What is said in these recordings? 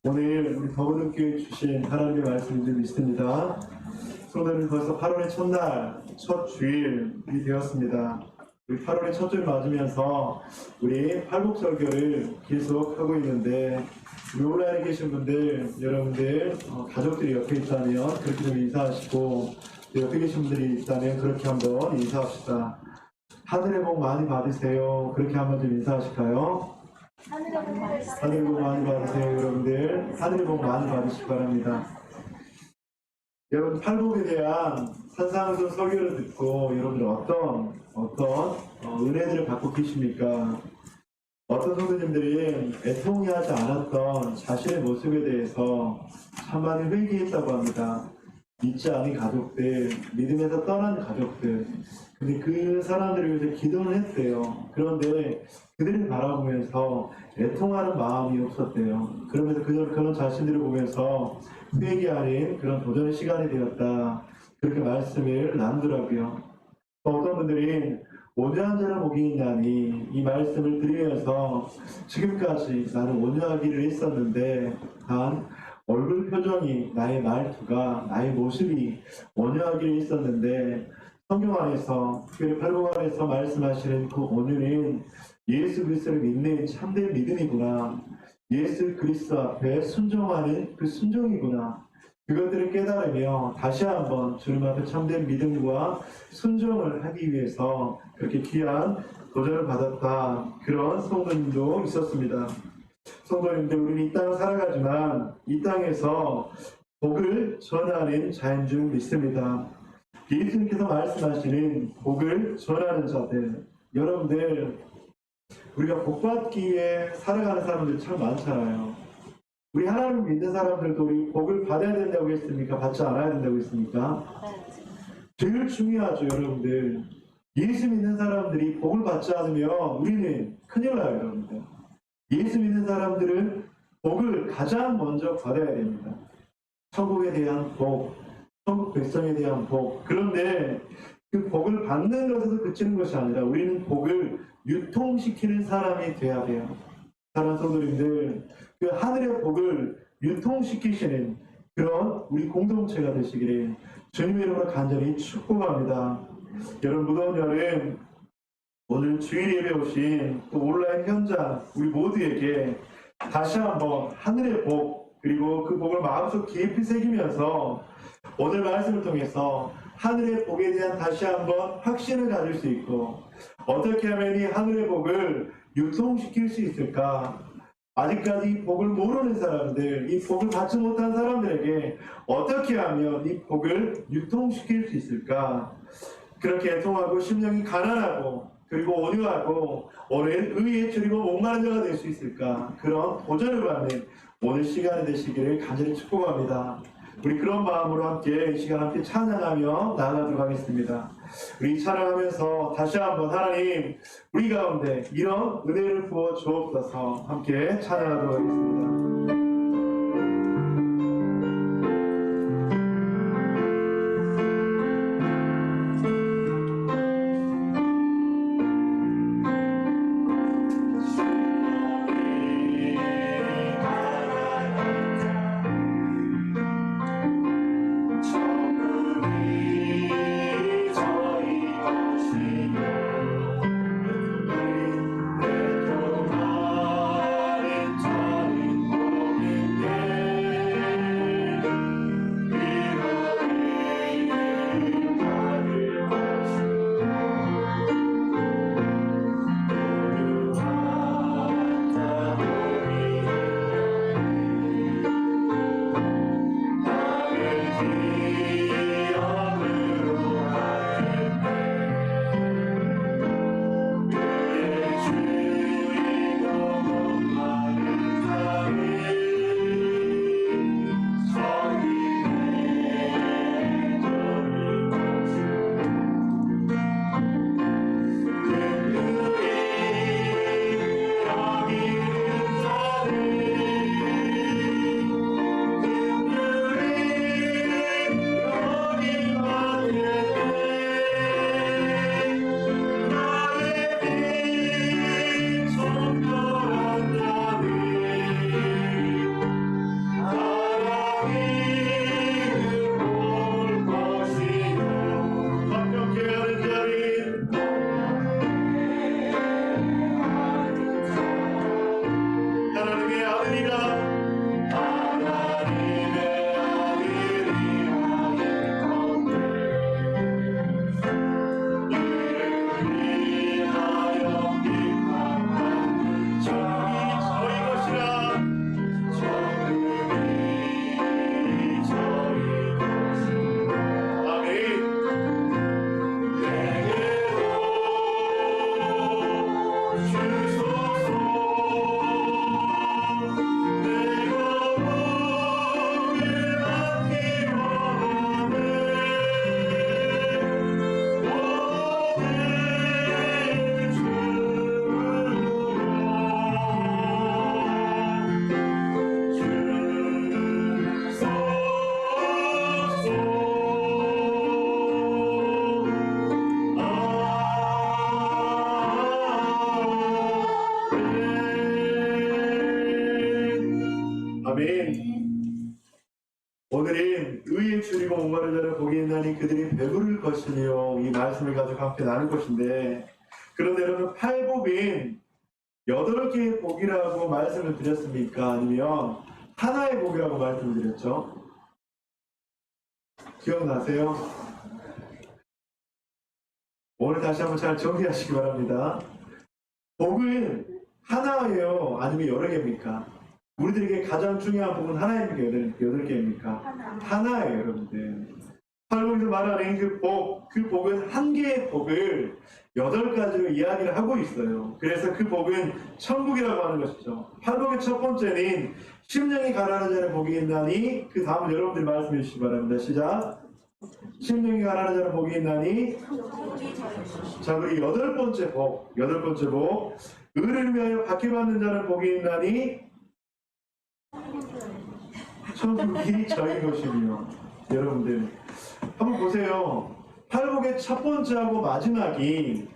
오늘 우리 더부름교회 주신 하나님의 말씀을 믿습니다. 성도님 벌써 8월의 첫날, 첫 주일이 되었습니다. 우리 8월의 첫 주일 맞으면서 우리 팔복절교를 계속 하고 있는데 우리 온라인에 계신 분들, 여러분들 가족들이 옆에 있다면 그렇게 좀 인사하시고 옆에 계신 분들이 있다면 그렇게 한번 인사합시다. 하늘의 복 많이 받으세요. 그렇게 한번 좀 인사하실까요? 하늘의 복 많이 받으세요. 여러분들 하늘의 복 많이 받으시기 바랍니다. 여러분 팔복에 대한 산상수 설교를 듣고 여러분들 어떤 은혜들을 받고 계십니까? 어떤 성도님들이 애통해하지 않았던 자신의 모습에 대해서 참 많이 회개했다고 합니다. 믿지 않은 가족들, 믿음에서 떠난 가족들, 근데 그 사람들을 위해서 기도를 했대요. 그런데 그들을 바라보면서 애통하는 마음이 없었대요. 그러면서 그런 자신들을 보면서 회개하는 그런 도전의 시간이 되었다. 그렇게 말씀을 나누더라고요. 어떤 분들이 온유한 자는 복이 있나니 이 말씀을 들으면서 지금까지 나는 온유하기를 했었는데 단 얼굴 표정이, 나의 말투가, 나의 모습이 온유하기를 했었는데 성경 안에서, 특별히 팔복 안에서 말씀하시는 그 온유는 예수 그리스도를 믿는 참된 믿음이구나. 예수 그리스도 앞에 순종하는 그 순종이구나. 그것들을 깨달으며 다시 한번 주님 앞에 참된 믿음과 순종을 하기 위해서 그렇게 귀한 도전을 받았다. 그런 성도님도 있었습니다. 성도님들, 우리는 이 땅을 살아가지만 이 땅에서 복을 전하는 자인 줄 믿습니다. 예수님께서 말씀하시는 복을 전하는 자들, 여러분들 우리가 복받기 위해 살아가는 사람들 참 많잖아요. 우리 하나님을 믿는 사람들도 우리 복을 받아야 된다고 했습니까? 받지 않아야 된다고 했습니까? 제일 중요하죠, 여러분들. 예수 믿는 사람들이 복을 받지 않으면 우리는 큰일 나요, 여러분들. 예수 믿는 사람들은 복을 가장 먼저 받아야 됩니다. 천국에 대한 복, 천국 백성에 대한 복. 그런데 그 복을 받는 것에서 그치는 것이 아니라 우리는 복을 유통시키는 사람이 돼야 돼요. 사랑하는 성도님들, 그 하늘의 복을 유통시키시는 그런 우리 공동체가 되시기를 주님의 이름으로 간절히 축복합니다. 여러분, 무더운 여름 오늘 주일 예배 오신 또 온라인 현장 우리 모두에게 다시 한번 하늘의 복, 그리고 그 복을 마음속 깊이 새기면서 오늘 말씀을 통해서 하늘의 복에 대한 다시 한번 확신을 가질 수 있고, 어떻게 하면 이 하늘의 복을 유통시킬 수 있을까? 아직까지 이 복을 모르는 사람들, 이 복을 받지 못한 사람들에게 어떻게 하면 이 복을 유통시킬 수 있을까? 그렇게 애통하고 심령이 가난하고 그리고 온유하고 오늘 의에 줄이고 목마른 자가 될 수 있을까? 그런 도전을 받는 오늘 시간이 되시기를 간절히 축복합니다. 우리 그런 마음으로 함께 이 시간 함께 찬양하며 나아가도록 하겠습니다. 우리 찬양하면서 다시 한번 하나님 우리 가운데 이런 은혜를 부어 주옵소서. 함께 찬양하도록 하겠습니다. 아멘. 오늘은 의에 줄이고 목마른 자를 복이 있나니 그들이 배부를 것이며 이 말씀을 가지고 함께 나눌 것인데, 그런데 여러분 팔복은 8개의 복이라고 말씀을 드렸습니까? 아니면 하나의 복이라고 말씀을 드렸죠? 기억나세요? 오늘 다시 한번 잘 정리하시기 바랍니다. 복은 하나예요? 아니면 여러 개입니까? 우리들에게 가장 중요한 복은 하나입니까? 여덟 개입니까? 하나예요, 여러분들. 팔복에서 말하는 그 복은 한 개의 복을 8가지로 이야기를 하고 있어요. 그래서 그 복은 천국이라고 하는 것이죠. 팔복의 첫 번째는 심령이 가난한 자는 복이 있나니, 그 다음은 여러분들이 말씀해 주시기 바랍니다. 시작. 심령이 가난한 자는 복이 있나니. 자, 그리고 여덟 번째 복, 의를 위하여 박해받는 자는 복이 있나니 천국이 저희 것이며. 여러분들 한번 보세요. 팔복의 첫 번째하고 마지막이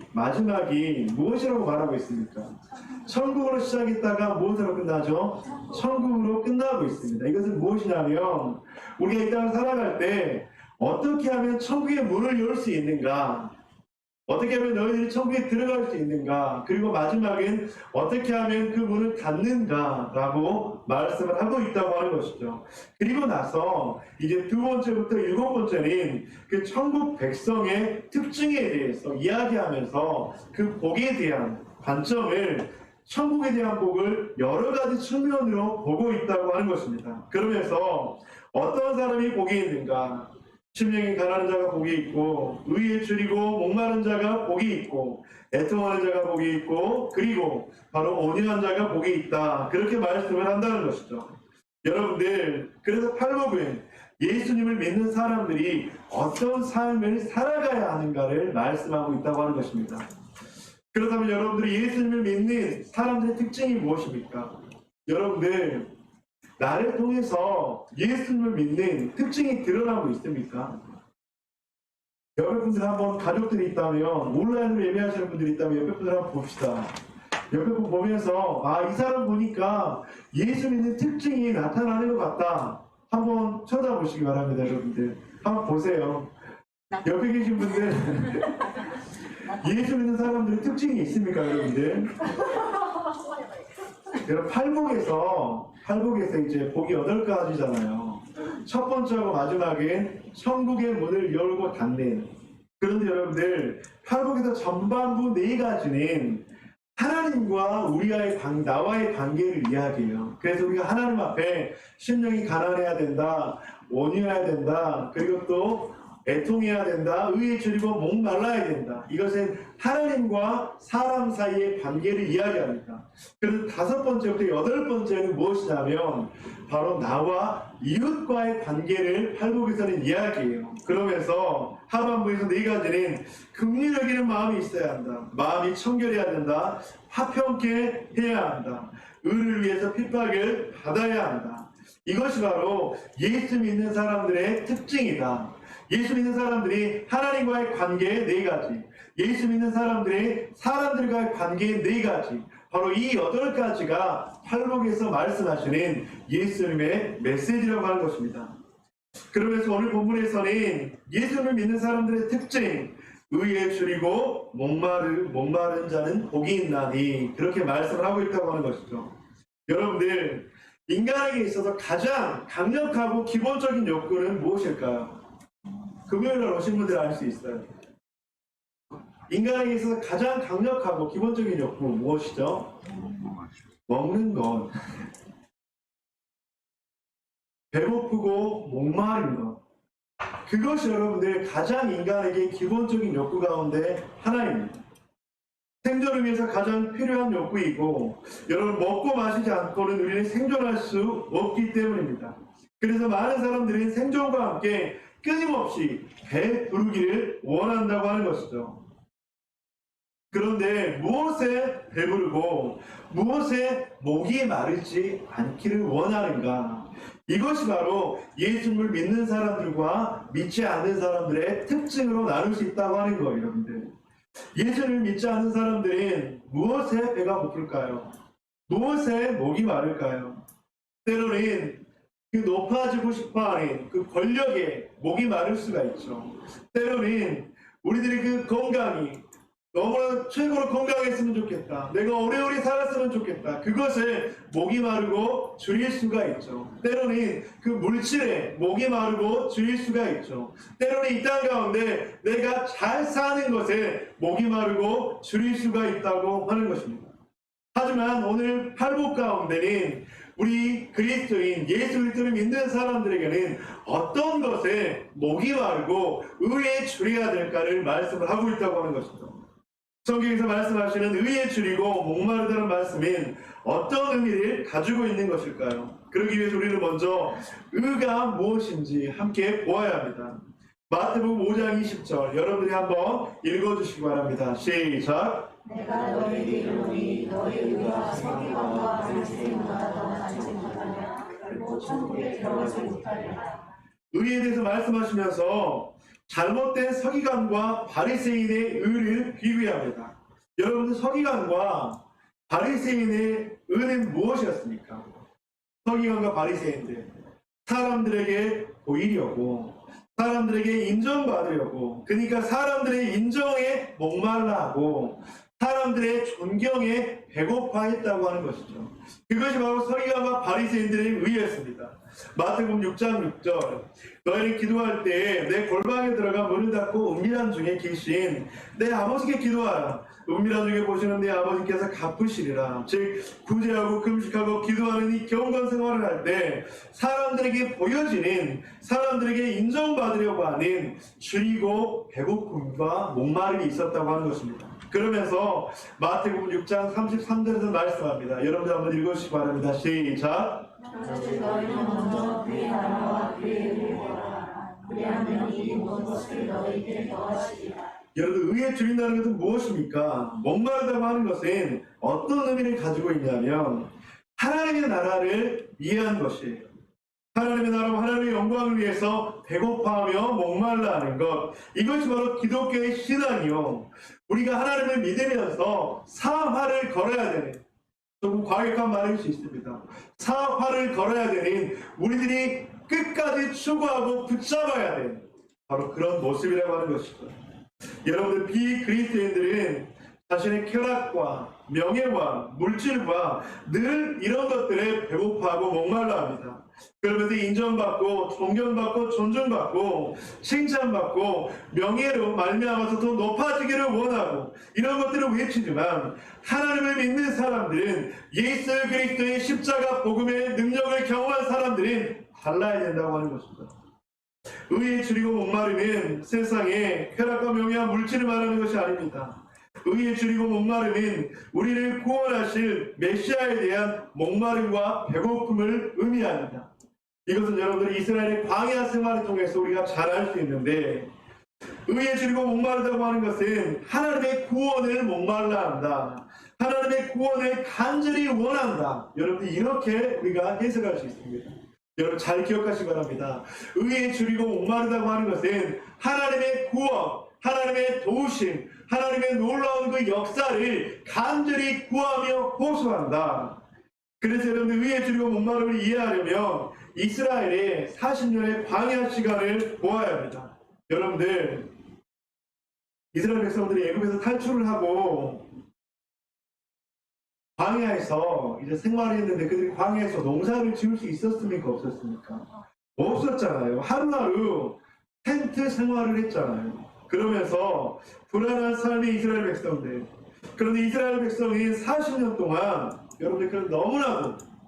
무엇이라고 말하고 있습니까? 천국으로 시작했다가 무엇으로 끝나죠? 천국으로 끝나고 있습니다. 이것은 무엇이냐면, 우리가 이 땅을 살아갈 때 어떻게 하면 천국의 문을 열 수 있는가, 어떻게 하면 너희들이 천국에 들어갈 수 있는가, 그리고 마지막엔 어떻게 하면 그 문을 닫는가라고 말씀을 하고 있다고 하는 것이죠. 그리고 나서 이제 2번째부터 7번째는 그 천국 백성의 특징에 대해서 이야기하면서 그 복에 대한 관점을, 천국에 대한 복을 여러 가지 측면으로 보고 있다고 하는 것입니다. 그러면서 어떤 사람이 복이 있는가, 심령이 가난한 자가 복이 있고, 의에 줄이고 목마른 자가 복이 있고, 애통하는 자가 복이 있고, 그리고 바로 온유한 자가 복이 있다, 그렇게 말씀을 한다는 것이죠. 여러분들, 그래서 팔복은 예수님을 믿는 사람들이 어떤 삶을 살아가야 하는가를 말씀하고 있다고 하는 것입니다. 그렇다면 여러분들이 예수님을 믿는 사람들의 특징이 무엇입니까? 여러분들, 나를 통해서 예수님을 믿는 특징이 드러나고 있습니까? 옆에 분들 한번, 가족들이 있다면, 온라인으로 예배하시는 분들이 있다면 옆에 분들 한번 봅시다. 옆에 분 보면서, 아, 이 사람 보니까 예수 믿는 특징이 나타나는 것 같다, 한번 쳐다보시기 바랍니다. 여러분들 한번 보세요. 옆에 계신 분들 예수 믿는 사람들의 특징이 있습니까, 여러분들? 여러분, 팔복에서 이제 복이 8가지잖아요. 첫 번째하고 마지막엔 천국의 문을 열고 닫는. 그런데 여러분들, 팔복에서 전반부 4가지는 하나님과 나와의 관계를 이야기해요. 그래서 우리가 하나님 앞에 심령이 가난해야 된다, 온유해야 된다, 그리고 또 애통해야 된다, 의에 줄이고 목말라야 된다. 이것은 하나님과 사람 사이의 관계를 이야기합니다. 그래서 5번째부터 8번째는 무엇이냐면 바로 나와 이웃과의 관계를 팔복에서는 이야기해요. 그러면서 하반부에서 4가지는 긍휼히 여기는 마음이 있어야 한다, 마음이 청결해야 된다, 화평케 해야 한다, 의를 위해서 핍박을 받아야 한다. 이것이 바로 예수 믿는 사람들의 특징이다. 예수 믿는 사람들이 하나님과의 관계의 4가지, 예수 믿는 사람들이 사람들과의 관계의 4가지, 바로 이 8가지가 팔복에서 말씀하시는 예수님의 메시지라고 하는 것입니다. 그러면서 오늘 본문에서는 예수님을 믿는 사람들의 특징, 의에 줄이고 목마른 자는 복이 있나니, 그렇게 말씀을 하고 있다고 하는 것이죠. 여러분들, 인간에게 있어서 가장 강력하고 기본적인 욕구는 무엇일까요? 금요일날 오신 분들 알 수 있어요. 인간에게 있어서 가장 강력하고 기본적인 욕구 무엇이죠? 먹는 것. 배고프고 목마른 것. 그것이 여러분들 가장 인간에게 기본적인 욕구 가운데 하나입니다. 생존을 위해서 가장 필요한 욕구이고, 여러분, 먹고 마시지 않고는 우리는 생존할 수 없기 때문입니다. 그래서 많은 사람들이 생존과 함께 끊임없이 배부르기를 원한다고 하는 것이죠. 그런데 무엇에 배부르고 무엇에 목이 마르지 않기를 원하는가? 이것이 바로 예수님을 믿는 사람들과 믿지 않는 사람들의 특징으로 나눌 수 있다고 하는 거예요, 여러분들. 예수님을 믿지 않는 사람들은 무엇에 배가 고플까요? 무엇에 목이 마를까요? 때로는 그 높아지고 싶어하는 그 권력에 목이 마를 수가 있죠. 때로는 우리들의 그 건강이 너무나 최고로 건강했으면 좋겠다. 내가 오래오래 살았으면 좋겠다. 그것을 목이 마르고 줄일 수가 있죠. 때로는 그 물질에 목이 마르고 줄일 수가 있죠. 때로는 이 땅 가운데 내가 잘 사는 것에 목이 마르고 줄일 수가 있다고 하는 것입니다. 하지만 오늘 팔복 가운데는 우리 그리스도인 예수 그리스도를 믿는 사람들에게는 어떤 것에 목이 마르고 의에 줄여야 될까를 말씀을 하고 있다고 하는 것입니다. 성경에서 말씀하시는 의에 줄이고 목마르다는 말씀은 어떤 의미를 가지고 있는 것일까요? 그러기 위해서 우리는 먼저 의가 무엇인지 함께 보아야 합니다. 마태복음 5장 20절 여러분들이 한번 읽어주시기 바랍니다. 시작. 내가 너희에게 이르노니 너희 의가 서기관과 바리새인보다 더 많지 못하냐 결국 천국에 들어가지 못하리라. 의에 대해서 말씀하시면서 잘못된 서기관과 바리새인의 의를 비교합니다. 여러분들 서기관과 바리새인의 의는 무엇이었습니까? 서기관과 바리새인들 사람들에게 보이려고 사람들에게 인정받으려고 그러니까 사람들의 인정에 목말라하고 사람들의 존경에 배고파했다고 하는 것이죠. 그것이 바로 서기관과 바리새인들의 의였습니다. 마태복음 6장 6절 너희는 기도할 때 내 골방에 들어가 문을 닫고 은밀한 중에 계신 내 아버지께 기도하라. 은밀한 중에 보시는 내 아버지께서 갚으시리라. 즉 구제하고 금식하고 기도하는 이 경건 생활을 할 때 사람들에게 보여지는 사람들에게 인정받으려고 하는 줄이고 배고픔과 목마름이 있었다고 하는 것입니다. 그러면서 마태복음 6장 33절에서 말씀합니다. 여러분들 한번 읽어주시기 바랍니다. 시작. 너희는 먼저 그의 나라와 그의 의를 구하라. 그리하면 이 모든 것을 너희에게 더하시리라. 여러분 의에 줄인다는 것은 무엇입니까? 목마르다고 하는 것은 어떤 의미를 가지고 있냐면 하나님의 나라를 이해한 것이에요. 하나님의 나라와 하나님의 영광을 위해서 배고파하며 목말라하는 것 이것이 바로 기독교의 신앙이요. 우리가 하나님을 믿으면서 사활을 걸어야 되는 조금 과격한 말일 수 있습니다. 사활을 걸어야 되는 우리들이 끝까지 추구하고 붙잡아야 되는 바로 그런 모습이라고 하는 것이죠. 여러분들 비그리스도인들은 자신의 쾌락과 명예와 물질과 늘 이런 것들에 배고파하고 목말라합니다. 그러면서 인정받고 존경받고 존중받고 칭찬받고 명예로 말미암아서 더 높아지기를 원하고 이런 것들을 외치지만 하나님을 믿는 사람들은 예수 그리스도의 십자가 복음의 능력을 경험한 사람들은 달라야 된다고 하는 것입니다. 의에 줄이고 목마름은 세상에 쾌락과 명예와 물질을 말하는 것이 아닙니다. 의에 줄이고 목마름은 우리를 구원하실 메시아에 대한 목마름과 배고픔을 의미합니다. 이것은 여러분들이 이스라엘의 광야 생활을 통해서 우리가 잘 알 수 있는데 의에 줄이고 목마르다고 하는 것은 하나님의 구원을 목말라 한다. 하나님의 구원을 간절히 원한다. 여러분들 이렇게 우리가 해석할 수 있습니다. 여러분 잘 기억하시기 바랍니다. 의에 줄이고 목마르다고 하는 것은 하나님의 구원, 하나님의 도우심, 하나님의 놀라운 그 역사를 간절히 구하며 호소한다. 그래서 여러분들 의에 줄이고 목마름을 이해하려면 이스라엘의 40년의 광야 시간을 보아야 합니다. 여러분들 이스라엘 백성들이 애굽에서 탈출을 하고 광야에서 이제 생활했는데 그들이 광야에서 농사를 지을 수 있었습니까? 없었습니까? 없었잖아요. 하루하루 텐트 생활을 했잖아요. 그러면서 불안한 삶의 이스라엘 백성들. 그런데 이스라엘 백성이 40년 동안 여러분들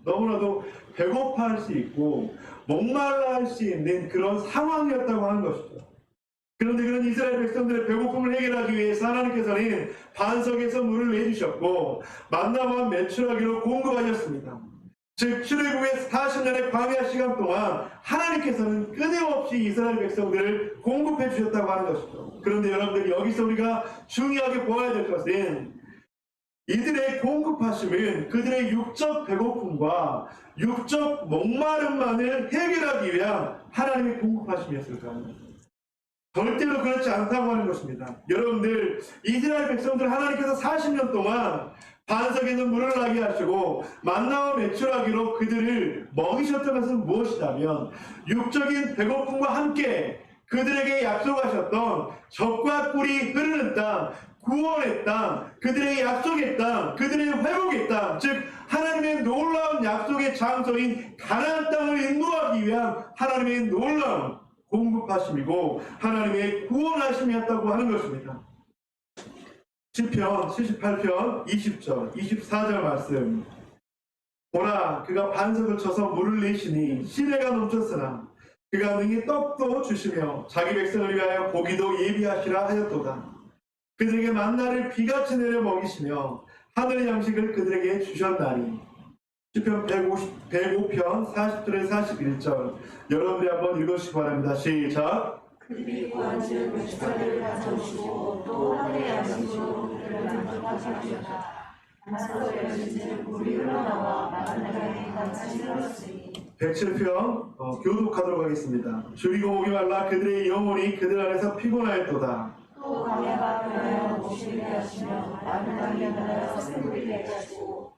너무나도 배고파할 수 있고 목말라 할 수 있는 그런 상황이었다고 하는 것이죠. 그런데 그런 이스라엘 백성들의 배고픔을 해결하기 위해서 하나님께서는 반석에서 물을 내주셨고 만나와 메추라기로 공급하셨습니다. 즉 출애굽의 40년의 광야 시간 동안 하나님께서는 끊임없이 이스라엘 백성들을 공급해 주셨다고 하는 것이죠. 그런데 여러분들이 여기서 우리가 중요하게 보아야 될 것은 이들의 공급하심은 그들의 육적 배고픔과 육적 목마름만을 해결하기 위한 하나님의 공급하심이었을까요? 절대로 그렇지 않다고 하는 것입니다. 여러분들 이스라엘 백성들 하나님께서 40년 동안 반석에서 물을 나게 하시고 만나와 메추라기로 그들을 먹이셨던 것은 무엇이냐면 육적인 배고픔과 함께 그들에게 약속하셨던 젖과 꿀이 흐르는 땅, 구원의 땅, 그들의 약속의 땅, 그들의 회복의 땅, 즉 하나님의 놀라운 약속의 장소인 가나안 땅을 인도하기 위한 하나님의 놀라운 공급하심이고 하나님의 구원하심이었다고 하는 것입니다. 시편 78편 20절, 24절 말씀. 보라, 그가 반석을 쳐서 물을 내시니 시내가 넘쳤으나 그가 능히 떡도 주시며 자기 백성을 위하여 고기도 예비하시라 하였도다. 그들에게 만나를 비같이 내려 먹이시며 하늘의 양식을 그들에게 주셨나니. 시편 105편 40절에 41절. 여러분들이 한번 읽으시기 바랍니다. 시작. 그들이 구한즉 메추라기를 가져오시고 또 하늘의 양식으로 그들을 만족하셨다. 반석을 여신즉 물이 흘러나와 마가나게 같이 흘렀으니. 107편 교독하도록 하겠습니다. 줄이고 목이 말라 그들의 영혼이 그들 안에서 피곤하였도다. 또 광야가 변하여 모시게 하시며 마른 땅에 변하여 새물이 하시고.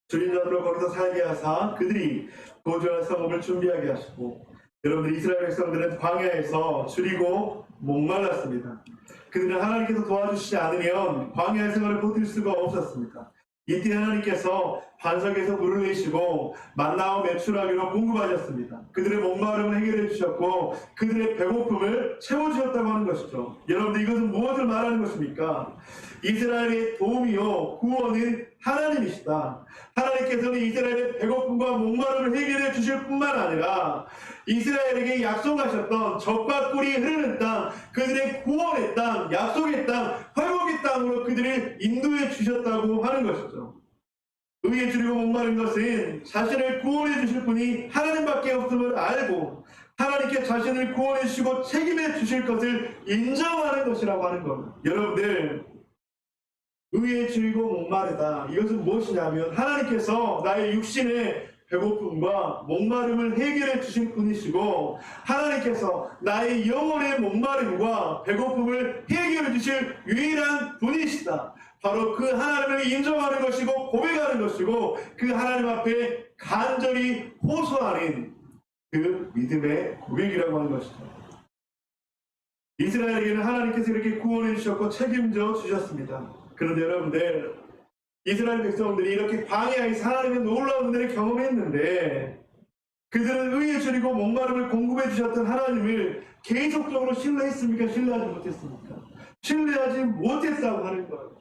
줄인 자들로 거기서 살게 하사 그들이 거주할 성읍을 준비하게 하시고. 여러분들 이스라엘 백성들은 광야에서 줄이고 목말랐습니다. 그들은 하나님께서 도와주시지 않으면 광야의 생활을 버틸 수가 없었습니다. 이때 하나님께서 반석에서 물을 내시고 만나와 메추라기로 공급하셨습니다. 그들의 목마름을 해결해 주셨고 그들의 배고픔을 채워주셨다고 하는 것이죠. 여러분들 이것은 무엇을 말하는 것입니까? 이스라엘의 도움이요 구원은 하나님이시다. 하나님께서는 이스라엘의 배고픔과 목마름을 해결해 주실 뿐만 아니라 이스라엘에게 약속하셨던 젖과 꿀이 흐르는 땅, 그들의 구원의 땅, 약속의 땅, 회복의 땅으로 그들을 인도해 주셨다고 하는 것이죠. 의에 줄이고 목마른 것은 자신을 구원해 주실 분이 하나님밖에 없음을 알고 하나님께 자신을 구원해 주시고 책임해 주실 것을 인정하는 것이라고 하는 겁니다. 여러분들 의에 줄이고 목마르다. 이것은 무엇이냐면 하나님께서 나의 육신의 배고픔과 목마름을 해결해 주신 분이시고 하나님께서 나의 영혼의 목마름과 배고픔을 해결해 주실 유일한 분이시다. 바로 그 하나님을 인정하는 것이고 고백하는 것이고 그 하나님 앞에 간절히 호소하는 그 믿음의 고백이라고 하는 것이죠. 이스라엘에게는 하나님께서 이렇게 구원해 주셨고 책임져 주셨습니다. 그런데 여러분들 이스라엘 백성들이 이렇게 광야에서 하나님의 놀라운 은혜를 경험했는데 그들은 의에 줄이고 목마름을 공급해 주셨던 하나님을 계속적으로 신뢰했습니까? 신뢰하지 못했습니까? 신뢰하지 못했다고 하는 거예요.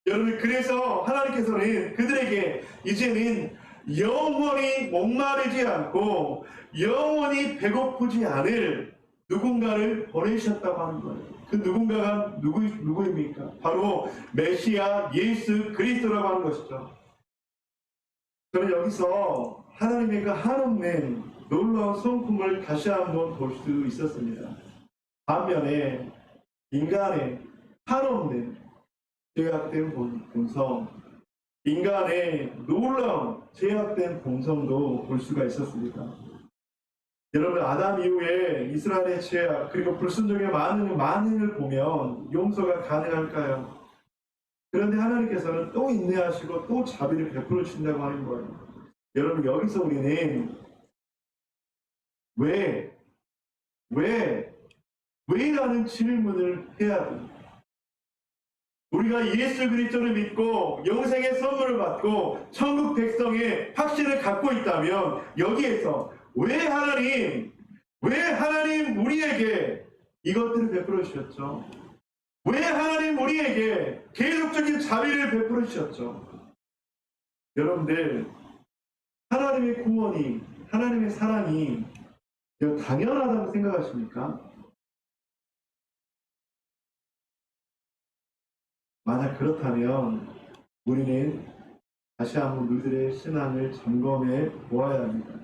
여러분 그래서 하나님께서는 그들에게 이제는 영원히 목마르지 않고 영원히 배고프지 않을 누군가를 보내셨다고 하는 거예요. 그 누군가가 누구입니까? 바로 메시아 예수 그리스도라고 하는 것이죠. 저는 여기서 하나님의 그 한없는 놀라운 성품을 다시 한번 볼 수 있었습니다. 반면에 인간의 한없는 죄악된 본성, 인간의 놀라운 죄악된 본성도 볼 수가 있었습니다. 여러분 아담 이후에 이스라엘의 죄악 그리고 불순종의 만행을 보면 용서가 가능할까요? 그런데 하나님께서는 또 인내하시고 또 자비를 베풀어 주신다고 하는 거예요. 여러분 여기서 우리는 왜라는 질문을 해야 됩니다. 우리가 예수 그리스도를 믿고 영생의 선물을 받고 천국 백성의 확신을 갖고 있다면 여기에서 왜 하나님 우리에게 이것들을 베풀어 주셨죠? 왜 하나님 우리에게 계속적인 자비를 베풀어 주셨죠? 여러분들 하나님의 구원이 하나님의 사랑이 당연하다고 생각하십니까? 만약 그렇다면 우리는 다시 한번 우리들의 신앙을 점검해 보아야 합니다.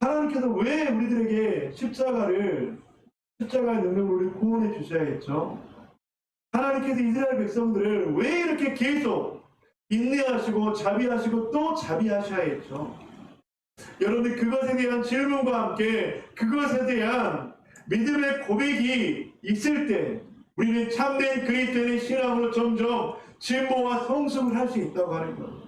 하나님께서 왜 우리들에게 십자가의 능력으로 우리를 구원해 주셔야겠죠? 하나님께서 이스라엘 백성들을 왜 이렇게 계속 인내하시고 자비하시고 또 자비하셔야겠죠? 여러분들 그것에 대한 질문과 함께 그것에 대한 믿음의 고백이 있을 때 우리는 참된 그리스도인의 신앙으로 점점 진보와 성숙을 할 수 있다고 하는 것.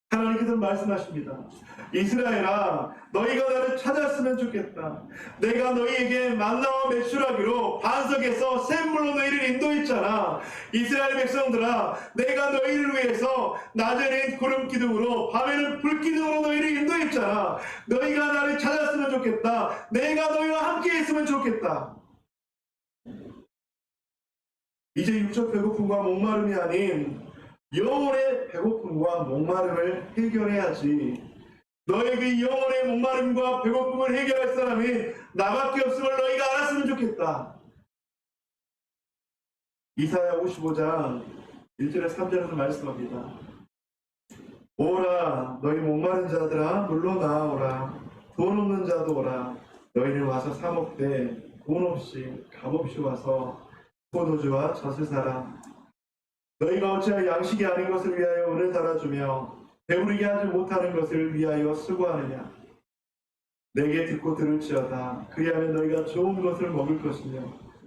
하나님께서 말씀하십니다. 이스라엘아, 너희가 나를 찾았으면 좋겠다. 내가 너희에게 만나와 메추라기로 반석에서 샘물로 너희를 인도했잖아. 이스라엘 백성들아, 내가 너희를 위해서 낮에는 구름 기둥으로 밤에는 불 기둥으로 너희를 인도했잖아. 너희가 나를 찾았으면 좋겠다. 내가 너희와 함께 있으면 좋겠다. 이제 육적 배고픔과 목마름이 아닌 영혼의 배고픔과 목마름을 해결해야지. 너의 그 영혼의 목마름과 배고픔을 해결할 사람이 나밖에 없음을 너희가 알았으면 좋겠다. 이사야 55장 1절에 3절에서 말씀합니다. 오라, 너희 목마른 자들아, 물러 나아오라. 돈 없는 자도 오라. 너희는 와서 사 먹되 돈 없이 값없이 와서 포도주와 젖을 사라. 너희가 어찌하여 양식이 아닌 것을 위하여 은을 달아주며 배부르게 하지 못하는 것을 위하여 수고하느냐. 내게 듣고 들을지어다. 그리하면 너희가 좋은 것을 먹을 것이며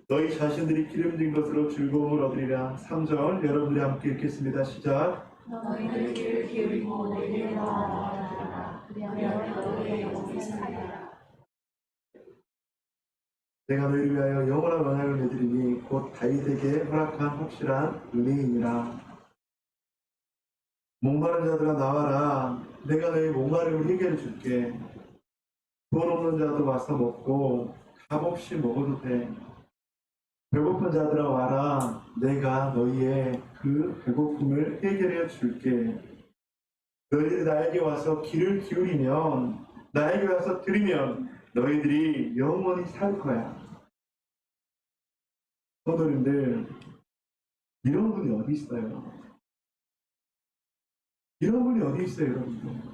너희 자신들이 기름진 것으로 즐거움을 얻으리라. 3절 여러분들이 함께 읽겠습니다. 시작. 너희는 귀를 기울이고 너희의 마음을 알아들으라. 그리하면 너희의 영혼이 살리라. 내가 너희를 위하여 영원한 언약을 맺으리니 곧 다윗에게 허락한 확실한 은혜이니라. 목마른 자들아 나와라. 내가 너희 목마름을 해결해 줄게. 돈 없는 자도 와서 먹고 값없이 먹어도 돼. 배고픈 자들아 와라. 내가 너희의 그 배고픔을 해결해 줄게. 너희들이 나에게 와서 귀를 기울이면, 나에게 와서 들으면 너희들이 영원히 살 거야. 성도님들, 이런 분이 어디 있어요? 이런 분이 어디 있어요, 여러분들?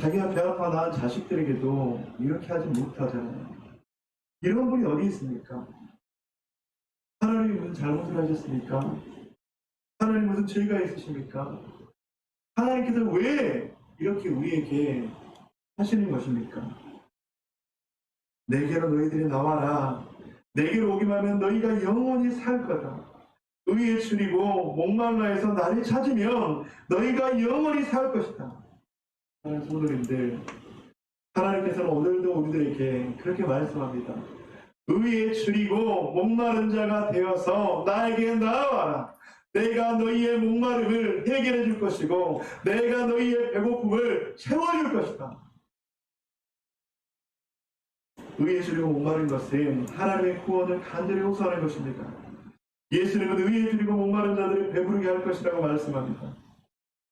자기가 배 아파 낳은 자식들에게도 이렇게 하지 못하잖아요. 이런 분이 어디 있습니까? 하나님이 무슨 잘못을 하셨습니까? 하나님 무슨 죄가 있으십니까? 하나님께서 왜 이렇게 우리에게 하시는 것입니까? 내게로 너희들이 나와라. 내게로 오기만 하면 너희가 영원히 살 거다. 의에 줄이고 목말라 해서 나를 찾으면 너희가 영원히 살 것이다. 하나님 성도님들, 하나님께서는 오늘도 우리들에게 그렇게 말씀합니다. 의에 줄이고 목마른 자가 되어서 나에게 나아와라. 내가 너희의 목마름을 해결해 줄 것이고 내가 너희의 배고픔을 채워줄 것이다. 의에 줄이고 목마른 것은 하나님의 구원을 간절히 호소하는 것입니다. 예수님은 의에 줄이고 목마른 자들을 배부르게 할 것이라고 말씀합니다.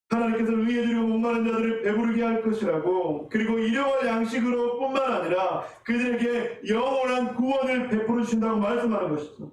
하나님께서 의에 줄이고 목마른 자들을 배부르게 할 것이라고, 그리고 일용할 양식으로 뿐만 아니라 그들에게 영원한 구원을 베풀어 주신다고 말씀하는 것이죠.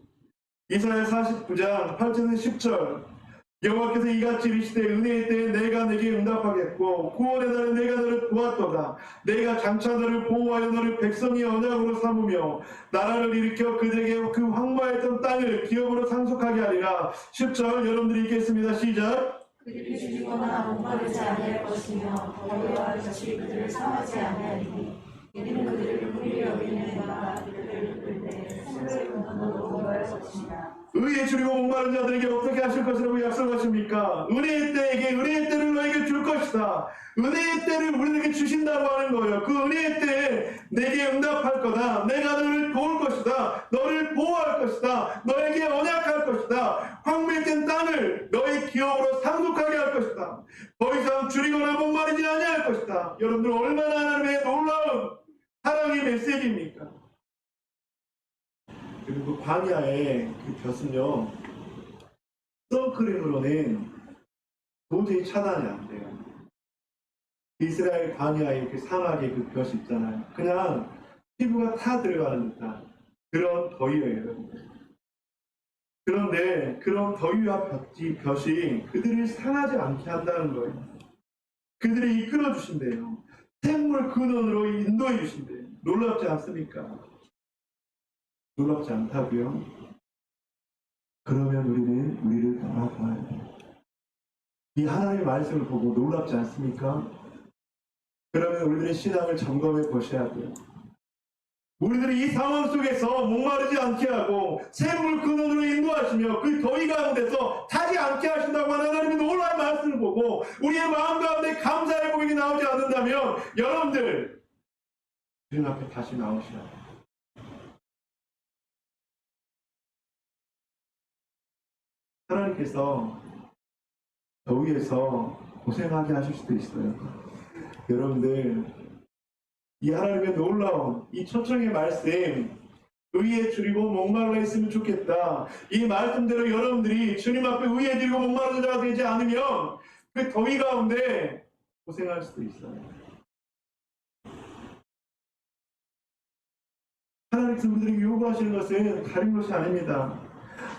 이사야 49장 8절에서 10절 여호와께서 이같이 이르시되 은혜의 때에 내가 내게 응답하겠고 구원의 날에 내가 너를 도왔도다. 내가 장차 너를 보호하여 너를 백성의 언약으로 삼으며 나라를 일으켜 그들에게 그 황무했던 땅을 기업으로 상속하게 하리라. 10절 여러분들이 읽겠습니다. 시작. 그들이 죽이거나 목마르지 아니할 것이며 더위와 볕이 그들을 상하지 아니하리니 이는 그들을 불히 여기는 내가 그들을 부를 때 손을 근원으로 공부할 것이다. 의에 줄이고 목마른 자들에게 어떻게 하실 것이라고 약속하십니까? 은혜의 때에게 은혜의 때를 너에게 줄 것이다. 은혜의 때를 우리에게 주신다고 하는 거예요. 그 은혜의 때에 내게 응답할 거다. 내가 너를 도울 것이다. 너를 보호할 것이다. 너에게 언약할 것이다. 황무했던 땅을 너의 기업으로 상속하게 할 것이다. 더 이상 줄이거나 목마르지 아니할 것이다. 여러분들 얼마나 하나님의 놀라운 사랑의 메시지입니까? 그리고 광야의 그 볕은요, 선크림으로는 도저히 차단이 안 돼요. 이스라엘 광야의 그 사막의 그 볕이 있잖아요. 그냥 피부가 타 들어가는 듯한 그런 더위예요, 여러분들. 그런데 그런 더위와 볕이 그들을 상하지 않게 한다는 거예요. 그들을 이끌어 주신대요. 샘물 근원으로 인도해 주신대요. 놀랍지 않습니까? 놀랍지 않다고요? 그러면 우리는 우리를 돌아봐야 돼요. 이 하나님의 말씀을 보고 놀랍지 않습니까? 그러면 우리들의 신앙을 점검해 보셔야 돼요. 우리들이 이 상황 속에서 목마르지 않게 하고 샘물 근원으로 인도하시며 그 더위 가운데서 타지 않게 하신다고 하는 하나님의 놀라운 말씀을 보고 우리의 마음 가운데 감사의 고백이 나오지 않는다면 여러분들 주님 앞에 다시 나오셔야 돼요. 하나님께서 더위에서 고생하게 하실 수도 있어요. 여러분들 이 하나님의 놀라운 이 초청의 말씀 의에 줄이고 목말라 있으면 좋겠다. 이 말씀대로 여러분들이 주님 앞에 의에 줄이고 목마른 자가 되지 않으면 그 더위 가운데 고생할 수도 있어요. 하나님께서 우리들에게 요구하시는 것은 다른 것이 아닙니다.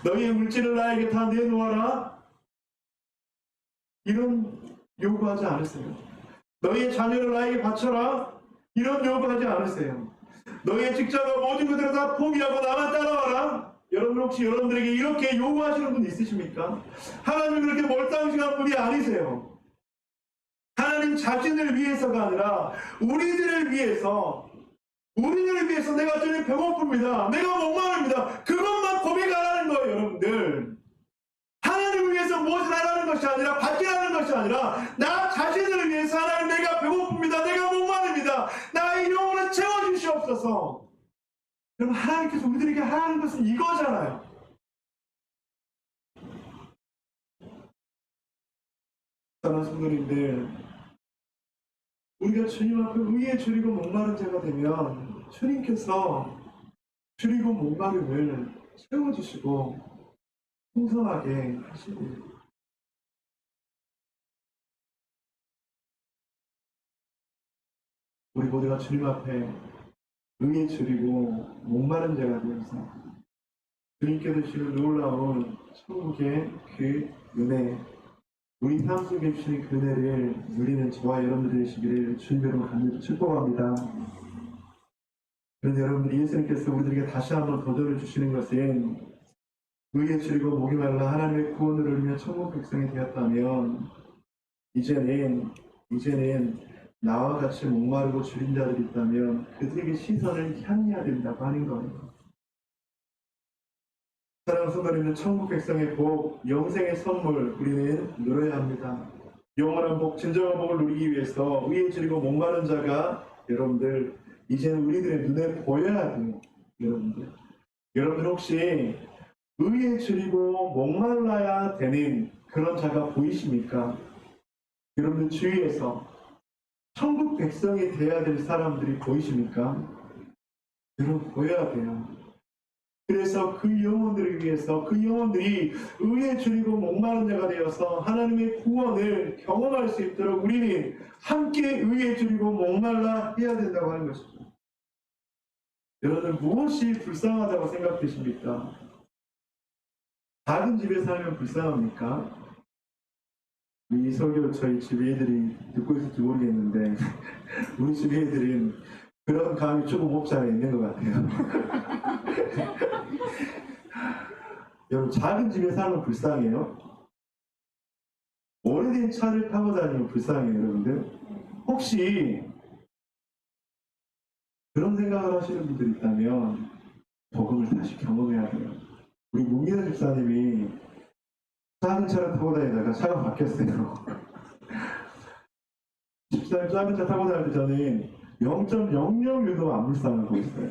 너희의 물질을 나에게 다 내놓아라. 이런 요구하지 않으세요. 너희의 자녀를 나에게 바쳐라. 이런 요구하지 않으세요. 너희의 직장과 모든 것들을 다 포기하고 나만 따라와라. 여러분 혹시 여러분들에게 이렇게 요구하시는 분 있으십니까? 하나님은 그렇게 몰상식한 분이 아니세요. 하나님 자신을 위해서가 아니라 우리들을 위해서 내가 주님 배고픕니다. 내가 목마릅니다. 그것만 고백하라는 거예요, 여러분들. 하나님을 위해서 무엇을 하라는 것이 아니라 받기라는 것이 아니라 나 자신을 위해서 하나님 내가 배고픕니다. 내가 목마릅니다. 나의 영혼을 채워주시옵소서. 그럼 하나님께서 우리들에게 하라는 것은 이거잖아요. 사랑하는 성도님들, 우리가 주님 앞에 의에 줄이고 목마른 자가 되면 주님께서 줄이고 목마름을 채워주시고 풍성하게 하시고 우리 모두가 주님 앞에 의에 줄이고 목마른 자가 되어서 주님께서 주시는 놀라운 천국의 그 은혜, 우리 삶 속에 주시는 그 은혜를 누리는 저와 여러분들 되시기를 주님으로 간절히 축복합니다. 그런데 여러분들 예수님께서 우리들에게 다시 한번 도전을 주시는 것은 의에 줄이고 목이 말라 하나님의 구원을 누리며 천국 백성이 되었다면 이제는 나와 같이 목마르고 줄인 자들이 있다면 그들에게 시선을 향해야 된다고 하는 거예요. 사랑하는 성도님들, 천국 백성의 복, 영생의 선물 우리는 누려야 합니다. 영원한 복, 진정한 복을 누리기 위해서 의에 줄이고 목마른 자가 여러분들 이제는 우리들의 눈에 보여야 돼요. 여러분들 혹시 의에 줄이고 목말라야 되는 그런 자가 보이십니까? 여러분들 주위에서 천국 백성이 되어야 될 사람들이 보이십니까? 여러분 보여야 돼요. 그래서 그 영혼들을 위해서 그 영혼들이 의에 줄이고 목마른 자가 되어서 하나님의 구원을 경험할 수 있도록 우리는 함께 의에 줄이고 목말라 해야 된다고 하는 것이죠. 여러분 무엇이 불쌍하다고 생각되십니까? 작은 집에 살면 불쌍합니까? 이 설교 저희 집 애들이 듣고 있을지 모르겠는데 우리 집 애들은 그런 감이 조금 없지 않아 있는 것 같아요. 여러분 작은 집에 살면 불쌍해요? 오래된 차를 타고 다니면 불쌍해요, 여러분들? 혹시 그런 생각을 하시는 분들 있다면 복음을 다시 경험해야 돼요. 우리 문기자 집사님이 작은 차를 타고 다니다가 차가 바뀌었어요. 집사님 작은 차 타고 다닐 때 저는 0.00유도 안 불쌍하고 있어요.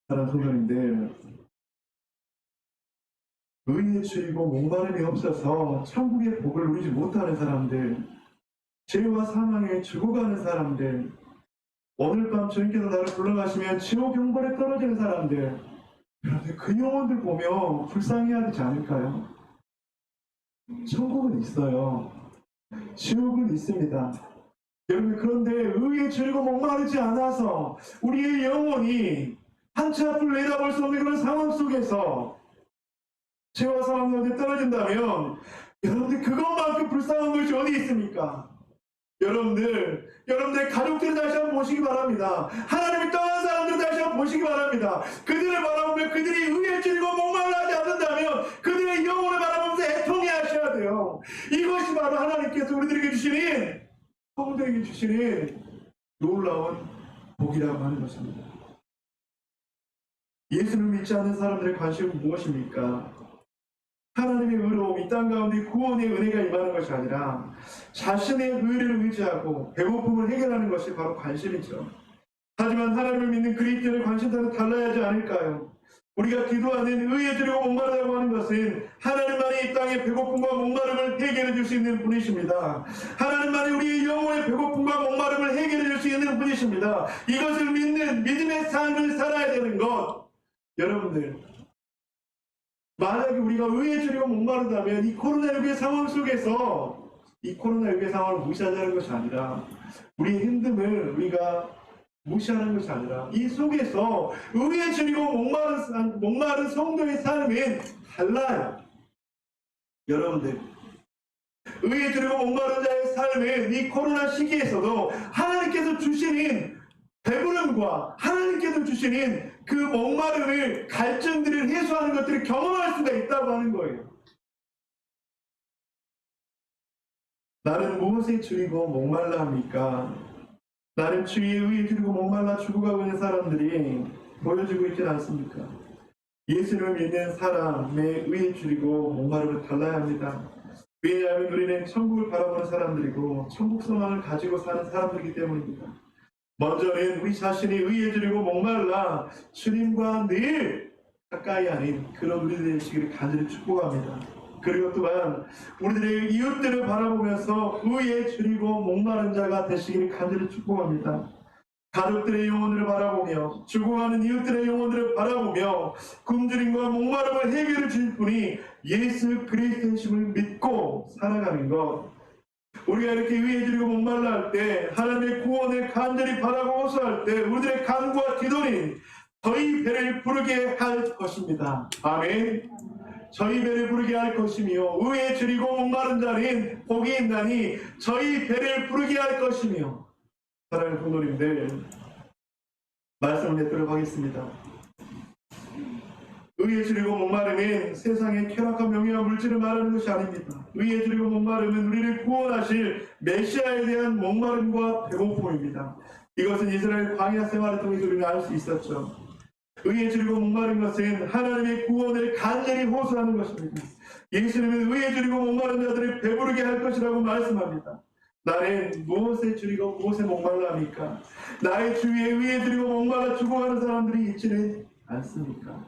사랑하는 성도님들, 의에 줄이고 목마름이 없어서 천국의 복을 누리지 못하는 사람들, 죄와 사망에 죽어가는 사람들, 오늘 밤 주님께서 나를 불러가시면 지옥 형벌에 떨어지는 사람들, 여러분들 그 영혼들 보며 불쌍해야 되지 않을까요? 천국은 있어요. 지옥은 있습니다. 여러분 그런데 의에 줄이고 목마르지 않아서 우리의 영혼이 한 치 앞을 내다볼 수 없는 그런 상황 속에서 죄와 사망 가운데 떨어진다면 여러분들 그것만큼 불쌍한 것이 어디 있습니까? 여러분들 가족들을 다시 한번 보시기 바랍니다. 하나님이 떠난 사람들을 다시 한번 보시기 바랍니다. 그들을 바라보면 그들이 의에 줄이고 목말라하지 않는다면 그들의 영혼을 바라보면서 애통해 하셔야 돼요. 이것이 바로 하나님께서 우리들에게 주시는 성도에게 주시는 놀라운 복이라고 하는 것입니다. 예수를 믿지 않는 사람들의 관심은 무엇입니까? 하나님의 의로움, 이 땅 가운데 구원의 은혜가 임하는 것이 아니라 자신의 의를 의지하고 배고픔을 해결하는 것이 바로 관심이죠. 하지만 하나님을 믿는 그리스도인의 관심사는 달라야 하지 않을까요? 우리가 기도하는 의에 드리고 목마르다고 하는 것은 하나님만이 이 땅의 배고픔과 목마름을 해결해 줄 수 있는 분이십니다. 하나님만이 우리의 영혼의 배고픔과 목마름을 해결해 줄 수 있는 분이십니다. 이것을 믿는 믿음의 삶을 살아야 되는 것, 여러분들, 만약에 우리가 의에 줄이고 목마르다면 이 코로나19의 상황 속에서 이 코로나19의 상황을 무시하자는 것이 아니라 우리의 힘듦을 우리가 무시하는 것이 아니라 이 속에서 의에 줄이고 목마른 성도의 삶은 달라요. 여러분들, 의에 줄이고 목마른 자의 삶은 이 코로나 시기에서도 하나님께서 주시는 배부름과 하나님께서 주시는 그 목마름을, 갈증들을 해소하는 것들을 경험할 수가 있다고 하는 거예요. 나는 무엇에 줄이고 목말라 합니까? 나는 주의 의에 줄이고 목말라 죽어가고 있는 사람들이 보여지고 있지 않습니까? 예수를 믿는 사람의 의에 줄이고 목마름을 달라야 합니다. 왜냐하면 우리는 천국을 바라보는 사람들이고 천국 소망을 가지고 사는 사람들이기 때문입니다. 먼저는 우리 자신이 의에 줄이고 목말라 주님과 늘 가까이 하는 그런 우리들의 되시기를 간절히 축복합니다. 그리고 또한 우리들의 이웃들을 바라보면서 의에 줄이고 목마른 자가 되시기를 간절히 축복합니다. 가족들의 영혼을 바라보며 죽어가는 이웃들의 영혼들을 바라보며 굶주림과 목마름을 해결해 주실 분이 예수 그리스도이심을 믿고 살아가는 것, 우리가 이렇게 의에 줄이고 목말라 할 때, 하나님의 구원을 간절히 바라고 호소할 때 우리들의 간구와 기도는 저희 배를 부르게 할 것입니다. 아멘. 저희 배를 부르게 할 것이며 의에 줄이고 목마른 자는 복이 있나니 저희 배를 부르게 할 것이며. 사랑하는 부모님들, 말씀을 맺도록 하겠습니다. 의에 줄이고 목마름은 세상의 쾌락한 명예와 물질을 말하는 것이 아닙니다. 의에 줄이고 목마름은 우리를 구원하실 메시아에 대한 목마름과 배고픔입니다. 이것은 이스라엘 광야 생활을 통해서 우리는 알 수 있었죠. 의에 줄이고 목마른 것은 하나님의 구원을 간절히 호소하는 것입니다. 예수님은 의에 줄이고 목마른 자들을 배부르게 할 것이라고 말씀합니다. 나는 무엇에 줄이고 무엇에 목말라 합니까? 나의 주위에 의에 줄이고 목말라 죽어가는 사람들이 있지는 않습니까?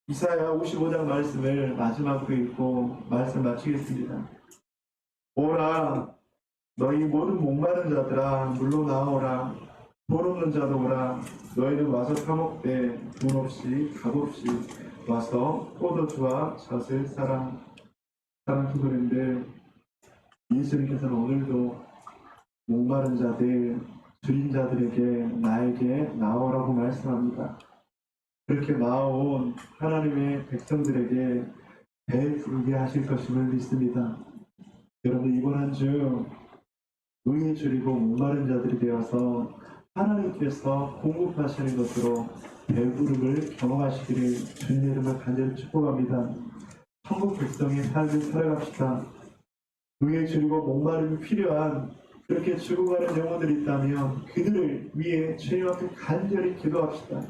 이사야 55장 말씀을 마지막으로 읽고 말씀 마치겠습니다. 오라, 너희 모든 목마른 자들아 물로 나오라. 돈 없는 자도 오라. 너희는 와서 사먹되 돈 없이 값 없이 와서 포도주와 젖을 사랑. 사랑하는 분들인데, 예수님께서는 오늘도 목마른 자들, 줄인 자들에게 나에게 나오라고 말씀합니다. 그렇게 나온 하나님의 백성들에게 배 부르게 하실 것임을 믿습니다. 여러분, 이번 한 주 의에 줄이고 목마른 자들이 되어서 하나님께서 공급하시는 것으로 배부름을 경험하시기를 주님의 이름으로 간절히 축복합니다. 천국 백성의 삶을 살아갑시다. 의에 줄이고 목마름이 필요한 그렇게 죽어가는 영혼들이 있다면 그들을 위해 주님 앞에 간절히 기도합시다.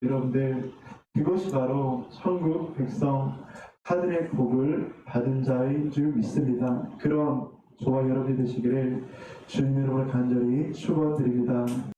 여러분들, 그것이 바로 천국 백성 하늘의 복을 받은 자인 줄 믿습니다. 그런 저와 여러분이 되시기를 주님의 이름으로 간절히 축원드립니다.